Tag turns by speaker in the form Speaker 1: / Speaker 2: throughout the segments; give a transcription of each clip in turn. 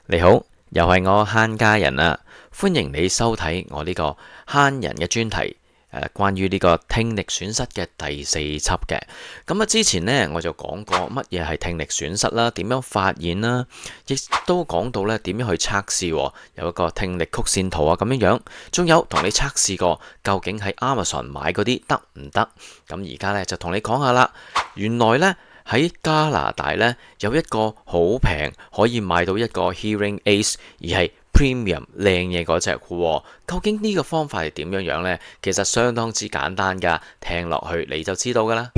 Speaker 1: 你好，又係我慳家人啊！歡迎你收睇我呢個慳人嘅專題，關於呢個聽力損失嘅第4輯嘅。咁啊，之前呢，我就講過乜嘢係聽力損失啦，點樣發現啦，亦都講到呢點樣去測試，有一個聽力曲線圖啊咁樣樣，仲有同你測試過究竟喺 Amazon 買嗰啲得唔得？咁而家呢，就同你講下啦，原來呢，喺加拿大呢，有一個好平可以買到一個 Hearing Aids，而係 Premium 靚嘢嗰隻喎。究竟呢個方法係點樣樣呢？其實相當之簡單㗎，聽落去你就知道㗎啦。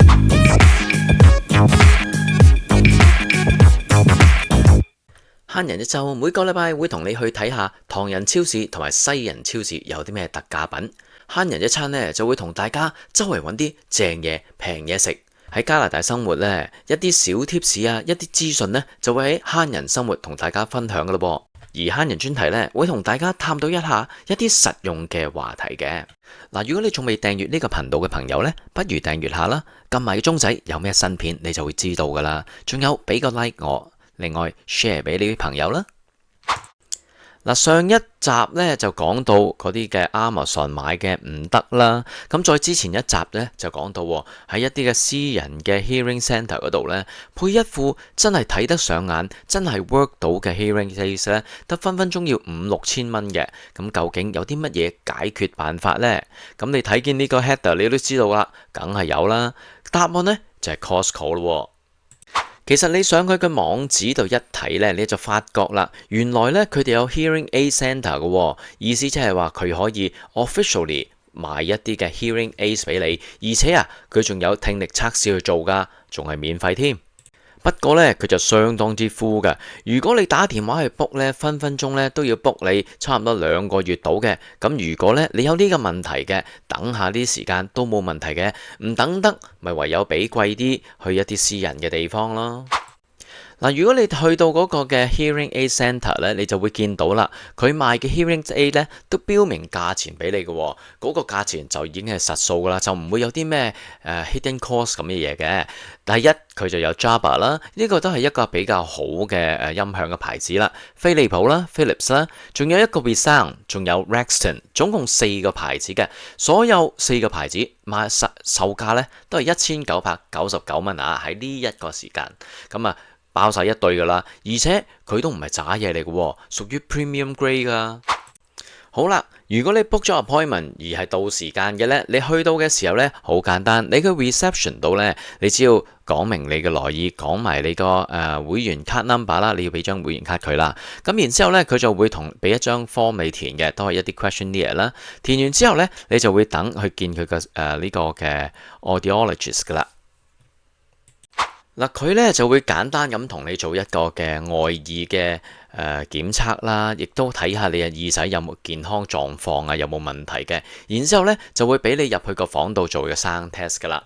Speaker 1: 慳人一週每個禮拜會同你去睇下唐人超市同埋西人超市有啲咩特價品。慳人一餐呢，就會同大家周圍揾啲正嘢、平嘢食。喺加拿大生活呢，一啲小貼士啊，一啲資訊呢，就會喺慳人生活同大家分享噶咯噃。而慳人專題呢，會同大家探討一下一啲實用嘅話題嘅。嗱，如果你仲未訂閱呢個頻道嘅朋友呢，不如訂閱下啦，撳埋個鐘仔，有咩新片你就會知道噶啦。仲有俾個 like 我，另外 share 俾你啲朋友啦。嗱，上一集咧就講到嗰啲嘅 Amazon 買嘅唔得啦，咁再之前一集咧就講到喺一啲嘅私人嘅 Hearing Centre 嗰度咧，配一副真係睇得上眼、真係 work 到嘅 Hearing Aids 咧，得分分鐘要5-6千蚊嘅。咁究竟有啲乜嘢解決辦法呢？咁你睇見呢個 header 你都知道啦，梗係有啦。答案呢就係 Costco 咯。其實你上佢嘅網址度一睇呢，你就發覺啦，原來呢，佢哋有 Hearing Aid Centre 嘅，意思即係話佢可以 officially 賣一啲嘅 Hearing Aids 俾你，而且啊佢仲有聽力測試去做噶，仲係免費添。不過呢，佢就相當之 full 㗎。如果你打電話去 book 呢，分分鐘呢都要 book 你差唔多2個月到嘅。咁如果呢，你有呢個問題嘅，等下啲時間都冇問題嘅，唔等得咪唯有俾貴啲去一啲私人嘅地方咯。嗱，如果你去到嗰個嘅 Hearing Aid Centre 咧，你就會見到啦，佢賣嘅 Hearing Aid 咧都標明價錢俾你嘅，嗰個價錢就已經係實數噶啦，就唔會有啲咩hidden cost 咁嘅嘢嘅。第一，佢就有 Jabra 啦，呢個都係一個比較好嘅音響嘅牌子啦，飛利浦啦、Philips 啦，仲有一個 Resound，仲有 Rexton，總共4個牌子嘅，所有4個牌子賣售價咧都係1999蚊啊！喺呢一個時間，咁啊〜包晒一對噶啦，而且佢都唔係渣嘢嚟嘅，屬於 premium grade 噶。好啦，如果你 book 咗 appointment 而係到時間嘅呢，你去到嘅時候呢，好簡單，你嘅 reception 度呢，你只要講明你嘅來意，講埋你個會員卡 number 啦，你要俾張會員卡佢啦。咁然之後呢，佢就會俾一張 form 你填嘅，都係一啲 questionnaire 啦。填完之後呢，你就會等去見佢嘅呢個嘅 audiologist 噶啦。嗱，佢咧就會簡單咁同你做一個嘅外耳嘅檢測啦，亦都睇下你嘅耳仔有冇健康狀況啊，有冇問題嘅。然之後咧就會俾你入去個房度做嘅 sound test 噶啦。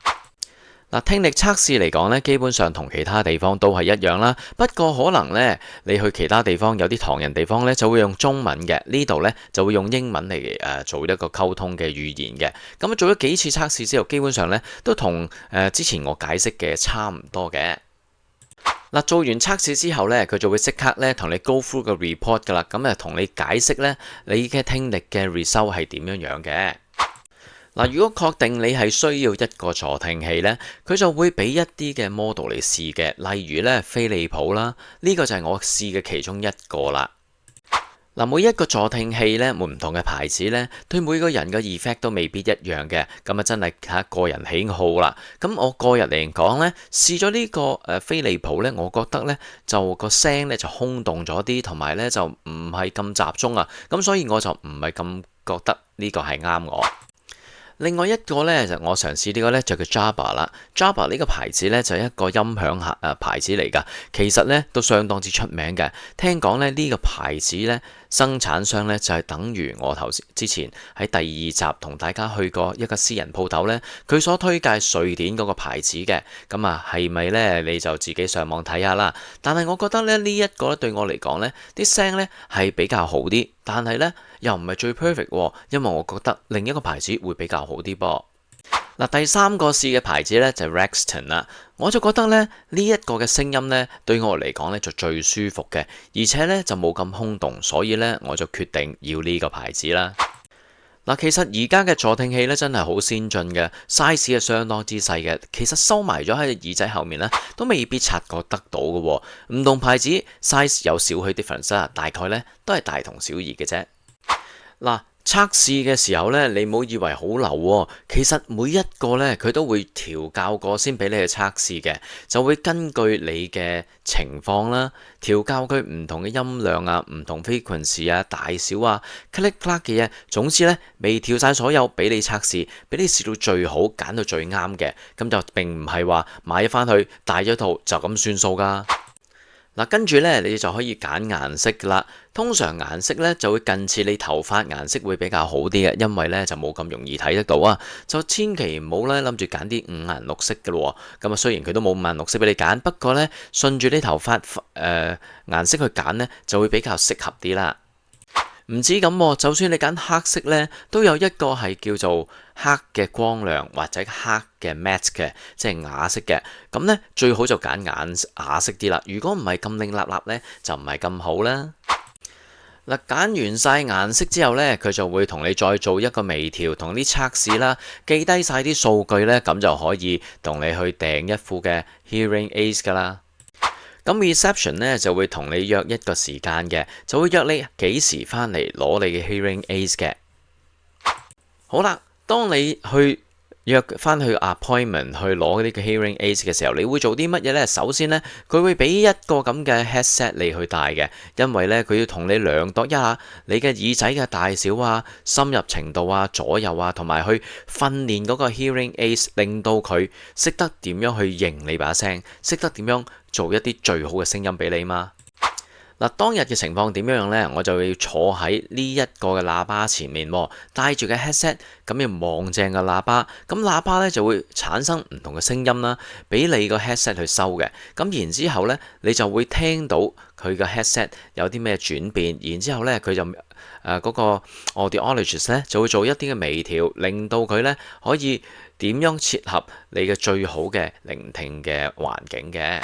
Speaker 1: 嗱，聽力測試嚟講咧，基本上同其他地方都係一樣啦。不過可能咧，你去其他地方有啲唐人地方咧，就會用中文嘅，呢度咧就會用英文嚟做一個溝通嘅語言嘅。咁做咗幾次測試之後，基本上咧都同之前我解釋嘅差唔多嘅。嗱，做完測試之後咧，佢就會即刻咧同你 go through 個 report 噶啦，咁同你解釋咧你嘅聽力嘅 result 係點樣樣嘅。嗱，如果確定你係需要一個助聽器呢，佢就會俾一啲嘅 model 嚟試嘅，例如呢，飛利浦啦，呢個就係我試嘅其中一個啦。嗱，每一個助聽器呢，唔同嘅牌子呢，對每個人嘅 effect 都未必一樣嘅，咁啊真係睇下個人喜好啦。咁我個人嚟講呢，試咗呢個飛利浦呢，我覺得呢就個聲呢就空洞咗啲，同埋呢就唔係咁集中啊，咁所以我就唔係咁覺得呢個係啱我。另外一個呢，就我嘗試呢個呢，就叫 Jabra 啦。Jabra 呢個牌子呢，就係一個音響牌子嚟㗎，其實呢都相當之出名嘅。聽講呢，呢個牌子呢，生產商呢，就係等於我之前喺第2集同大家去過一個私人鋪頭呢，佢所推介瑞典嗰個牌子嘅。咁啊係咪呢？你就自己上網睇下啦。但係我覺得呢，呢一個對我嚟講呢，啲聲呢係比較好啲，但係呢又唔係最 perfect，因為我覺得另一個牌子會比較好啲噃。嗱，第三個試嘅牌子咧就係 Rexton 啦，我就覺得咧呢一個嘅聲音咧對我嚟講咧就最舒服嘅，而且咧就冇咁空洞，所以咧我就決定要呢個牌子啦。嗱，其實而家嘅助聽器咧真係好先進嘅，size 係相當之細嘅，其實收埋咗喺耳仔後面咧都未必察覺得到嘅喎。唔同牌子 size 有少許 difference 啊，大概咧都係大同小異嘅啫。嗱，測試嘅時候咧，你唔好以為好流喎，其實每一個咧佢都會調校過先俾你去測試嘅，就會根據你嘅情況啦，調校佢唔同嘅音量啊、唔同 frequency 啊、大小啊、click clack 嘅嘢，總之咧未調晒所有俾你測試，俾你試到最好，揀到最啱嘅，咁就並唔係話買翻去帶咗套就咁算數噶。嗱，跟住咧，你就可以揀顏色噶啦。通常顏色咧就會近似你頭髮顏色會比較好啲嘅，因為咧就冇咁容易睇得到啊。就千祈唔好咧諗住揀啲五顏六色嘅咯。咁啊，雖然佢都冇五顏六色俾你揀，不過咧順住你頭髮顏色去揀咧，就會比較適合啲啦。唔止咁，就算你揀黑色呢，都有一個係叫做黑嘅光亮或者黑嘅 matte 嘅，即係啞色嘅。咁呢，最好就揀啞色啲啦。如果唔係咁凌立立呢，就唔係咁好啦。嗱，揀完晒顏色之後呢，佢就會同你再做一個微調同啲測試啦，記低晒啲數據呢，咁就可以同你去訂一副嘅 hearing aids 噶啦。咁 reception 咧就會同你約一個時間嘅，就會約你幾時翻嚟攞你嘅 hearing aids 嘅。好啦，當你去約翻去 appointment 去攞呢個 hearing aids 嘅時候，你會做啲乜嘢呢？首先呢，佢會俾一個咁嘅 headset 你去戴嘅，因為呢，佢要同你量度一下你嘅耳仔嘅大小啊、深入程度啊、左右啊，同埋去訓練嗰個 hearing aids，令到佢識得點樣去認你把聲，識得點樣做一啲最好嘅聲音俾你嘛。嗱，當日嘅情況點樣呢？我就要坐喺呢一個嘅喇叭前面，戴住嘅 headset，咁要望正個喇叭，咁喇叭呢就會產生唔同嘅聲音啦，俾你個 headset 去收嘅。咁然之後呢，你就會聽到佢個 headset 有啲咩轉變，然之後呢，佢就嗰個 audiologist 呢就會做一啲嘅微調，令到佢呢可以點樣切合你嘅最好嘅聆聽嘅環境嘅。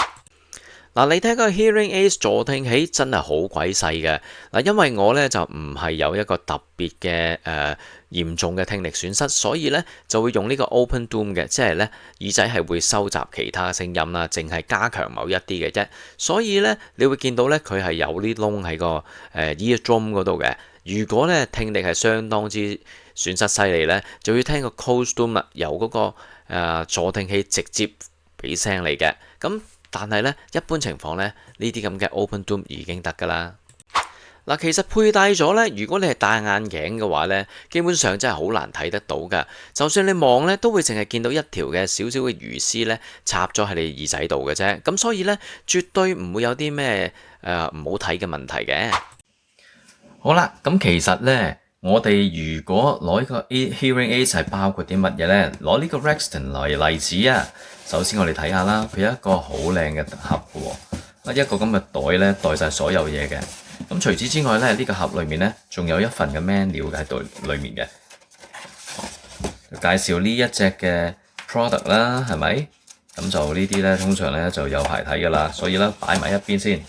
Speaker 1: 嗱，你睇個 hearing aids 助聽器真係好鬼細嘅。嗱，因為我咧就唔係有一個特別嘅嚴重嘅聽力損失，所以咧就會用呢個 open dome 嘅，即係咧耳仔係會收集其他聲音啦，淨係加強某一啲嘅啫。所以咧你會見到咧佢係有啲窿喺個eardrum 嗰度嘅。如果咧聽力係相當之損失犀利咧，就要聽個 closed dome 由嗰個助聽器直接俾聲你嘅。咁但係咧，一般情況咧，呢啲咁嘅 open dome 已經得噶啦。嗱，其實佩戴咗咧，如果你係戴眼鏡嘅話咧，基本上真係好難睇得到噶。就算你望咧，都會淨係見到一條嘅少少嘅魚絲咧插咗喺你耳仔度嘅啫。咁所以咧，絕對唔會有啲咩唔好睇嘅問題嘅。好啦，咁其實咧，我哋如果攞呢個 hearing aids 係包括啲乜嘢咧？攞呢個 Rexton 嚟例子啊。首先我哋睇下啦，佢有一個好靚嘅盒嘅喎，一個咁嘅袋咧，袋晒所有嘢嘅。咁除此之外咧，呢個盒裏面咧，仲有一份嘅 menu 喺度裏面嘅，介紹呢一隻嘅 product 啦，係咪？咁就呢啲咧，通常咧就有排睇噶啦，所以咧擺埋一邊先。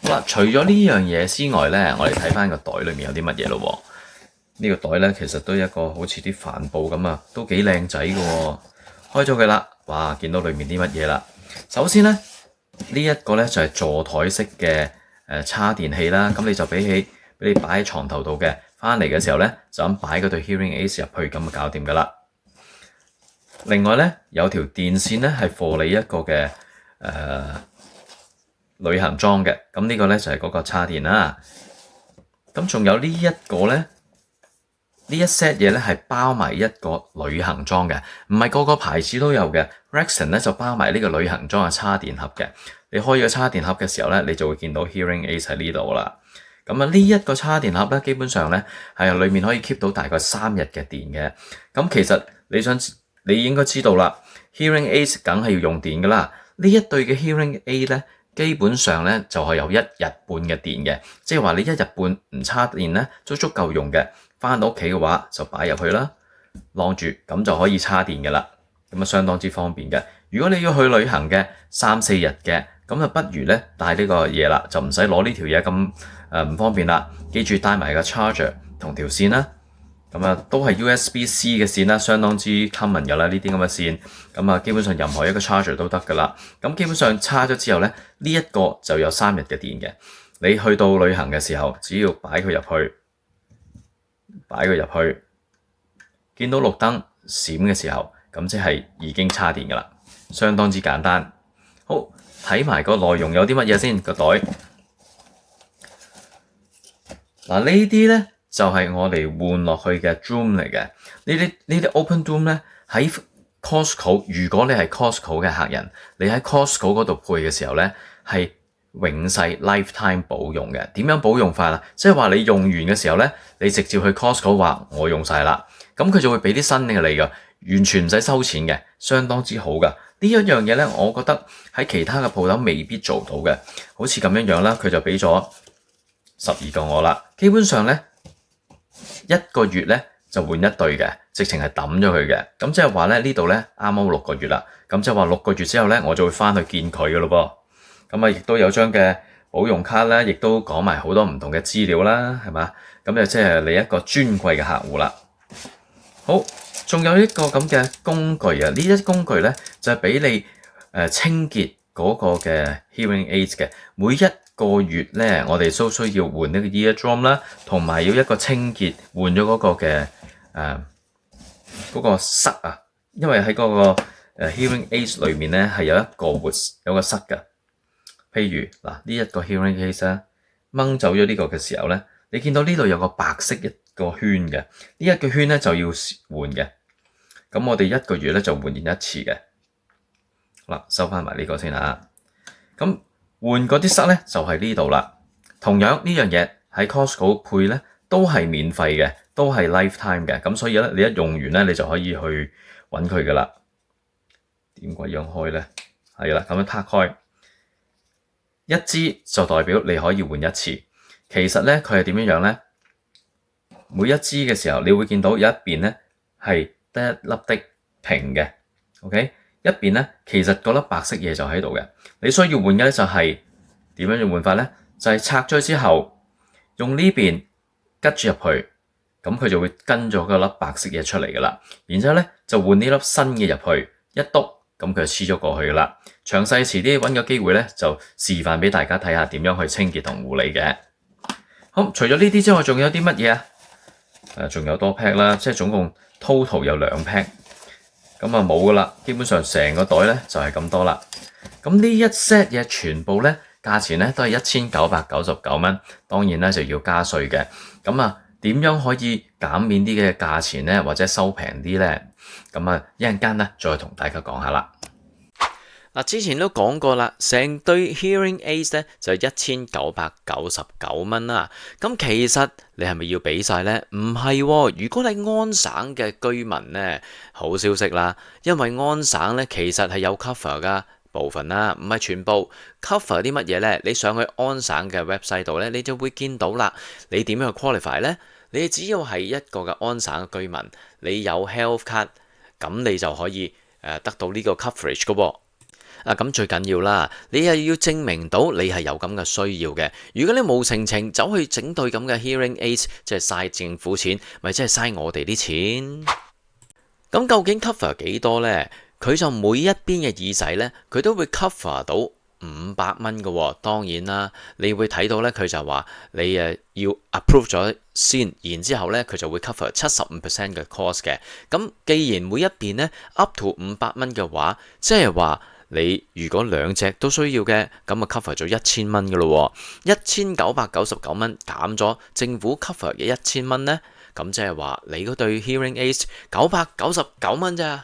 Speaker 1: 好啦，除咗呢樣嘢之外咧，我哋睇翻個袋裏面有啲乜嘢咯喎。呢個袋咧，其實都一個好似啲帆布咁啊，都幾靚仔嘅喎。開咗佢啦，哇！見到裏面啲乜嘢啦？首先咧，呢一個咧就係座台式嘅叉電器啦。咁你就俾你擺喺床頭度嘅，翻嚟嘅時候咧就咁擺嗰對 hearing aids 入去，咁就搞掂噶啦。另外咧有條電線咧係放你一個嘅旅行裝嘅。咁呢個咧就係嗰個叉電啦。咁仲有呢一個咧。呢一 set 嘢咧係包埋一個旅行裝嘅，唔係個個牌子都有嘅。Rexton 咧就包埋呢個旅行裝嘅叉電盒嘅。你開咗叉電盒嘅時候咧，你就會見到 hearing aids 喺呢度啦。咁啊，呢一個叉電盒咧，基本上咧係裡面可以 keep 到大概3日嘅電嘅。咁其實你應該知道啦，hearing aids 梗係要用電噶啦。呢一對嘅 hearing aid 咧，基本上咧就係有1日半嘅電嘅，即係話你1日半唔叉電咧都足夠用嘅。
Speaker 2: 翻到屋企嘅話就擺入去啦，晾住咁就可以叉電嘅啦。咁啊相當之方便嘅。如果你要去旅行嘅3-4日嘅，咁就不如咧帶呢個嘢啦，就唔使攞呢條嘢咁唔方便啦。記住帶埋個 charger 同條線啦。咁啊都係 USB-C 嘅線啦，相當之 common 噶啦呢啲咁嘅線。咁啊基本上任何一個 charger 都得噶啦。咁基本上叉咗之後咧，呢一個就有3日嘅電嘅。你去到旅行嘅時候，只要擺佢入去，見到綠燈閃嘅時候，咁即係已經叉電噶啦，相當之簡單。好，睇埋個內容有啲乜嘢先，個袋。嗱呢啲咧就係我哋換落去嘅 Joom 嚟嘅。呢啲 Open Joom 咧喺 Costco， 如果你係 Costco 嘅客人，你喺 Costco 嗰度配嘅時候咧係永世 lifetime 保用嘅。點樣保用法啊？即係話你用完嘅時候咧，你直接去 Costco 話我用晒啦，咁佢就會俾啲新嘅你噶，完全唔使收錢嘅，相當之好噶。呢一樣嘢咧，我覺得喺其他嘅鋪頭未必做到嘅。好似咁樣啦，佢就俾咗12個我啦。基本上咧1個月咧就換一對嘅，直情係抌咗佢嘅。咁即係話咧呢度咧啱啱6個月啦。咁即係話6個月之後咧，我就會翻去見佢噶咯噃。咁啊，亦都有張嘅保用卡啦，亦都講埋好多唔同嘅資料啦，係嘛？咁就即係你一個尊貴嘅客戶啦。好，仲有一個咁嘅工具啊，呢一工具咧就係俾你清潔嗰個嘅 hearing aids 嘅。每一個月咧，我哋都需要換呢個 ear drum 啦，同埋要一個清潔，換咗嗰個嘅嗰個塞啊，因為喺嗰個hearing aids 裏面咧係有個塞㗎。譬如嗱，呢一個 hearing aids 咧，掹走咗呢個嘅時候咧，你見到呢度有個白色一個圈嘅，呢一個圈咧就要換嘅。咁我哋1個月咧就換完一次嘅。好啦，收翻埋呢個先嚇。咁換嗰啲塞咧就係呢度啦。同樣呢樣嘢喺 Costco 配咧都係免費嘅，都係 lifetime 嘅。咁所以咧你一用完咧你就可以去揾佢噶啦。點鬼樣開咧？係啦，咁樣撻開。一支就代表你可以換一次。其實咧佢係點樣咧？每一支嘅時候，你會見到有一邊咧係得一粒的平嘅 ，OK？ 一邊咧其實嗰粒白色嘢就喺度嘅。你需要換嘅咧就係點樣換法咧？就係拆咗之後，用呢邊吉住入去，咁佢就會跟咗嗰粒白色嘢出嚟噶啦。然之後咧就換呢粒新嘅入去，一篤。咁佢就黐咗過去噶啦。詳細遲啲揾個機會咧，就示範俾大家睇下點樣去清潔同護理嘅。好，除咗呢啲之外，仲有啲乜嘢啊？仲有多 pack 啦，即係總共 total 有2 pack。咁啊冇噶啦，基本上成個袋咧就係咁多啦。咁呢一 set 嘢全部咧價錢咧都係1999蚊，當然咧就要加稅嘅。咁啊點樣可以減免啲嘅價錢咧，或者收平啲咧？咁啊，一陣間咧，再同大家講下啦。
Speaker 1: 嗱，之前都講過啦，成對 hearing aids 咧就1999蚊啦。咁其實你係咪要俾晒呢？唔係喎，如果你安省嘅居民呢，好消息啦，因為安省咧其實係有 cover 噶部分啦，唔係全部 cover 啲乜嘢呢？你上去安省嘅 website 度咧，你就會見到啦。你點樣去 qualify 呢？你只要係一個嘅安省嘅居民，你有 health card，咁你就可以得到呢個 coverage 嘅喎。咁最緊要啦，你係要證明到你係有咁嘅需要嘅。如果你冇情走去整對咁嘅 hearing aids，即係嘥政府錢，咪即係嘥我哋啲錢。咁究竟 cover 幾多呢？佢就每一邊嘅耳仔呢，佢都會 cover 到500蚊嘅喎。當然啦，你會睇到呢，佢就話你要 approve 咗先，然之後呢，佢就會 cover 75% 嘅 cost 嘅。咁既然每一邊呢 up to 500蚊嘅話，即係話你如果2隻都需要嘅，咁啊 cover 咗1000蚊嘅咯喎。1999蚊減咗政府 cover 嘅1000蚊呢，咁即係話你嗰對 hearing aids 999蚊咋。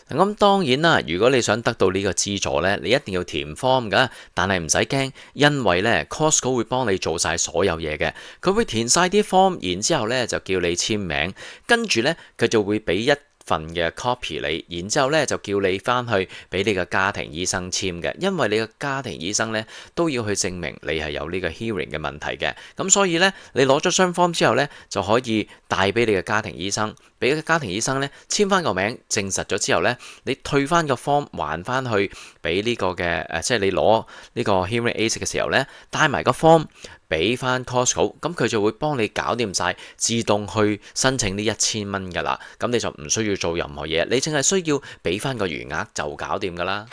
Speaker 1: 咁當然啦，如果你想得到呢個資助呢，你一定要填 form 噶，但係唔使驚，因為呢 Costco 會幫你做晒所有嘢嘅，佢會填晒啲 form，然之後呢就叫你簽名，跟住呢佢就會俾一份嘅 copy 你，然之後咧就叫你翻去俾你個家庭醫生簽嘅，因為你個家庭醫生咧都要去證明你係有呢個 hearing 嘅問題嘅。咁所以咧，你攞咗雙 form 之後咧，就可以帶俾你嘅家庭醫生，俾個家庭醫生咧簽翻個名，證實咗之後咧，你退翻個 form 還翻去俾呢個嘅即係你攞呢個 hearing aid 嘅時候咧，帶埋個 form 俾翻 Costco，咁佢就會幫你搞掂晒，自動去申請呢1000蚊噶啦。咁你就唔需要做任何嘢，你淨係需要俾翻個餘額就搞掂噶啦。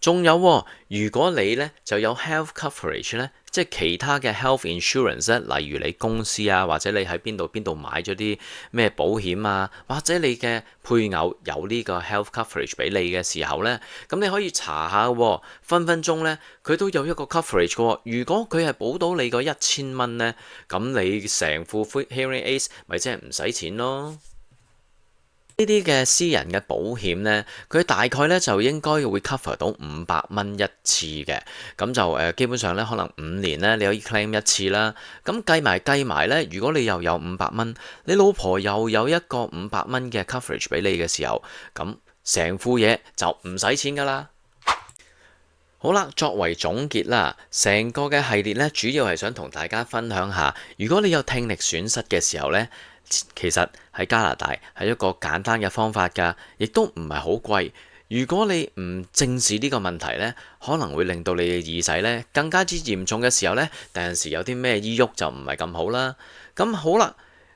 Speaker 1: 仲有喎，如果你咧就有 health coverage 咧，即係其他嘅 health insurance 咧，例如你公司啊，或者你喺邊度買咗啲咩保險啊，或者你嘅配偶有呢個 health coverage 俾你嘅時候咧，咁你可以查下喎，分分鐘咧佢都有一個 coverage 嘅喎。如果佢係保到你個1000蚊咧，咁你成副 hearing aids 咪即係唔使錢咯。呢啲嘅私人嘅保險呢，佢大概呢就應該會 cover 到500蚊一次嘅，咁就基本上呢，可能5年呢你可以 claim 一次啦。咁計埋呢，如果你又有500蚊，你老婆又有一個500蚊嘅 coverage 俾你嘅時候，咁成副嘢就唔使錢噶啦。好啦，作為總結啦，成個嘅系列呢，主要係想同大家分享下，如果你有聽力損失嘅時候呢，其實喺加拿大係一個簡單嘅方法㗎，亦都唔係好貴。如果你唔正視呢個問題呢，可能會令到你嘅耳仔呢更加之嚴重嘅時候呢，第陣時有啲咩醫郁就唔係咁好啦。咁好啦，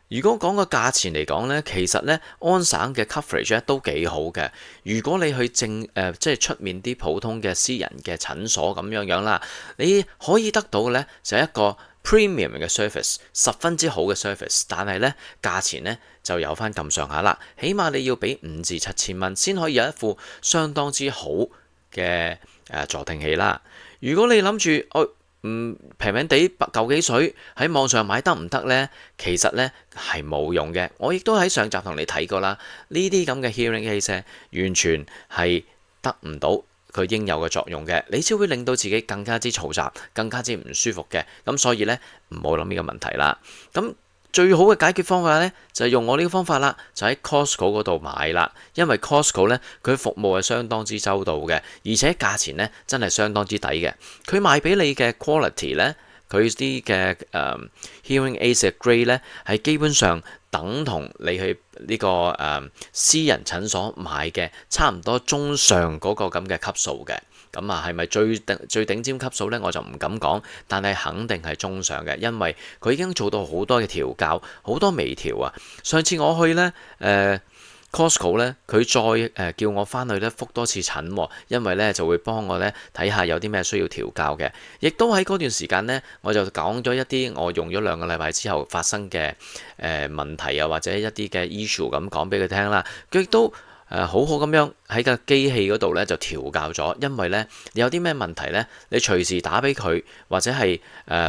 Speaker 1: 如果講個價錢嚟講呢，其實呢安省嘅 coverage 咧都幾好嘅。如果你去即係出面啲普通嘅私人嘅診所咁樣啦，你可以得到嘅呢就係一個premium 嘅 service， 十分之好嘅 service， 但係呢價錢呢就有翻咁上下啦，起碼你要俾5至7千蚊先可以有一副相當之好嘅助聽器啦。如果你諗住平平地嚿幾水喺網上買得唔得呢？其實呢係冇用嘅。我亦都喺上集同你睇過啦，呢啲咁嘅 hearing aids 完全係得唔到佢應有嘅作用嘅，你只會令到自己更加之嘈雜，更加之唔舒服嘅。咁所以呢，唔好諗呢個問題啦。咁最好嘅解決方法呢，就係用我呢個方法啦，就喺 Costco 嗰度買啦。因為 Costco 呢，佢服務係相當之周到嘅，而且價錢呢真係相當之抵嘅。佢賣俾你嘅 quality 呢，佢啲嘅hearing aids 嘅 grade 呢，係基本上等同你去呢個私人診所買嘅差唔多中上嗰個咁嘅級數嘅。咁啊，係咪最頂尖級數呢？我就唔敢講，但係肯定係中上嘅，因為佢已經做到好多嘅調校，好多微調啊。上次我去呢Costco 呢，佢再叫我翻去呢覆多次診，因為呢就會幫我呢睇下有啲咩需要調校嘅。亦都喺嗰段時間呢，我就講咗一啲我用咗2個禮拜之後發生嘅問題啊，或者一啲嘅 issue 咁講俾佢聽啦。佢亦都好好咁樣喺個機器嗰度咧就調校咗，因為咧你有啲咩問題咧，你隨時打俾佢，或者係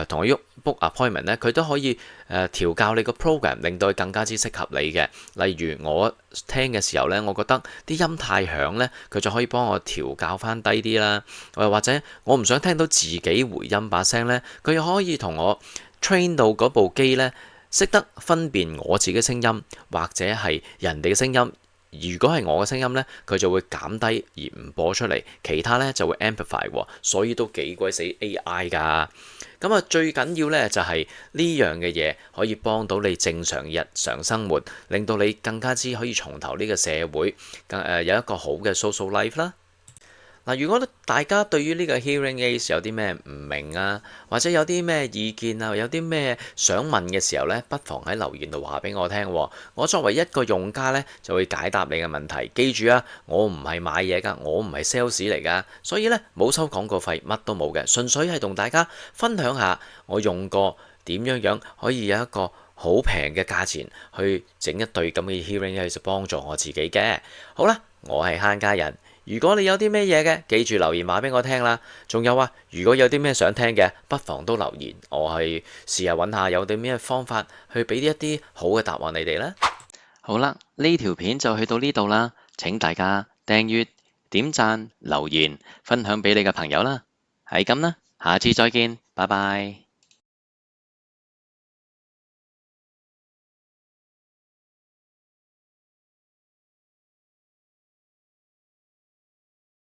Speaker 1: 同佢 book appointment 咧，佢都可以調校你個 program，令到佢更加之適合你嘅。例如我聽嘅時候咧，我覺得啲音太響咧，佢就可以幫我調校翻低啲啦。或者我唔想聽到自己回音把聲咧，佢又可以同我 train 到嗰部機咧識得分辨我自己嘅聲音，或者係人哋嘅聲音。如果係我嘅聲音呢，佢就會減低而唔播出嚟，其他呢就會 amplify 喎，所以都幾鬼死 AI 㗎。咁啊，最緊要呢就係呢樣嘅嘢可以幫到你正常日常生活，令到你更加之可以重投呢個社會，有一個好嘅 social life 啦。嗱，如果大家對於呢個 hearing aids 有啲咩唔明啊，或者有啲咩意見啊，有啲咩想問嘅時候呢，不妨喺留言度話俾我聽。我作為一個用家呢，就會解答你嘅問題。記住啊，我唔係買嘢㗎，我唔係 sales 嚟㗎，所以呢，冇收廣告費，乜都冇嘅，純粹係同大家分享下我用過點樣可以有一個好平嘅價錢去整一對咁嘅 hearing aids 幫助我自己嘅。好啦，我係慳家人。如果你有啲咩嘢嘅，記住留言話俾我聽啦。仲有啊，如果有啲咩想聽嘅，不妨都留言，我係試下揾下有啲咩方法去俾一啲好嘅答案你哋啦。好啦，呢條片就去到呢度啦。請大家訂閱、點讚、留言、分享俾你嘅朋友啦。係咁啦，下次再見，拜拜。